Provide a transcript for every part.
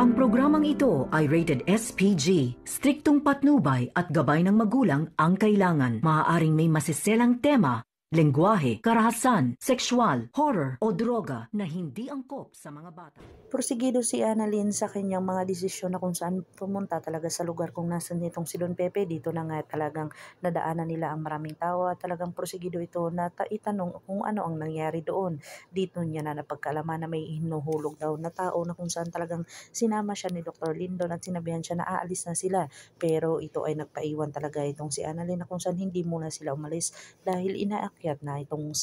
Ang programang ito ay rated SPG. Striktong patnubay at gabay ng magulang ang kailangan. Maaaring may masiselang tema, lengguwahe, karahasan, sexual, horror o droga na hindi angkop sa mga bata. Porsigido si Annalyn sa kanyang mga desisyon na kung saan pumunta talaga sa lugar kung nasan nitong si Don Pepe. Dito na nga talagang nadaanan nila ang maraming tao at talagang porsigido ito na itanong kung ano ang nangyari doon. Dito niya na napagkaalaman na may hinuhulog daw na tao na kung saan talagang sinama siya ni Dr. Lindon at sinabihan siya na aalis na sila. Pero ito ay nagpaiwan talaga itong si Annalyn na kung saan hindi muna sila umalis dahil inaakyat na itong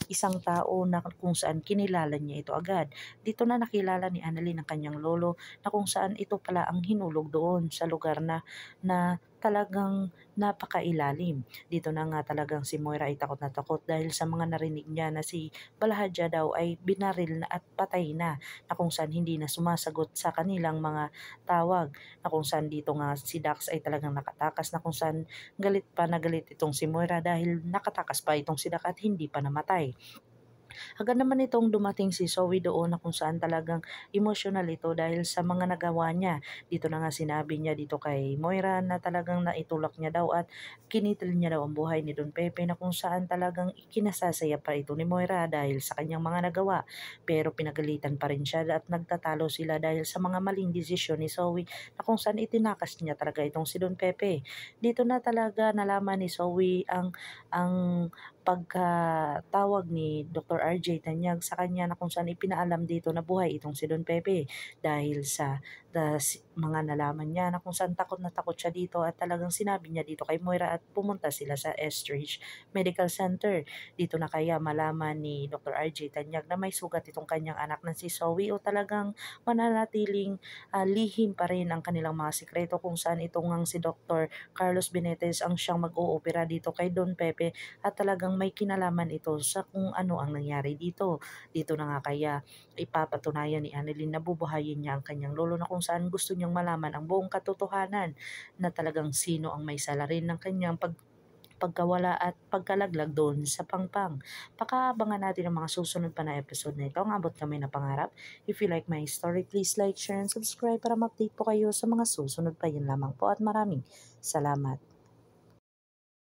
isang tao na kung saan kinilala niya ito agad. Dito na nakilala ni Annalyn ang kanyang lolo na kung saan ito pala ang hinulog doon sa lugar na talagang napakailalim. Dito na nga talagang si Moira ay takot na takot dahil sa mga narinig niya na si Balahadja daw ay binaril na at patay na kung saan hindi na sumasagot sa kanilang mga tawag, na kung saan dito nga si Dax ay talagang nakatakas na kung saan galit pa na galit itong si Moira dahil nakatakas pa itong si Dax at hindi pa namatay. Agad naman itong dumating si Zoe doon na kung saan talagang emotional ito dahil sa mga nagawa niya. Dito na nga sinabi niya dito kay Moira na talagang naitulak niya daw at kinitil niya daw ang buhay ni Don Pepe na kung saan talagang ikinasasaya pa ito ni Moira dahil sa kanyang mga nagawa. Pero pinagalitan pa rin siya at nagtatalo sila dahil sa mga maling desisyon ni Zoe na kung saan itinakas niya talaga itong si Don Pepe. Dito na talaga nalaman ni Zoe ang pagkatawag ni Dr. RJ Tanyag sa kanya na kung saan ipinaalam dito na buhay itong si Don Pepe dahil sa mga nalaman niya na kung saan takot na takot siya dito at talagang sinabi niya dito kay Moira at pumunta sila sa Estridge Medical Center. Dito na kaya malaman ni Dr. RJ Tanyag na may sugat itong kanyang anak na si Zoe o talagang mananatiling lihim pa rin ang kanilang mga sikreto kung saan itong si Dr. Carlos Benitez ang siyang mag-oopera dito kay Don Pepe at talagang may kinalaman ito sa kung ano ang nangyari dito. Dito na nga kaya ipapatunayan ni Annalyn na bubuhayin niya ang kanyang lolo na kung saan gusto niyang malaman ang buong katotohanan na talagang sino ang may sala rin ng kanyang pagkawala at pagkalaglag doon sa Pangpang. Pakaabangan natin ang mga susunod pa na episode na ito. Ang abot kami na pangarap. If you like my story, please like, share, and subscribe para ma-update po kayo sa mga susunod pa. Yun lamang po at maraming salamat.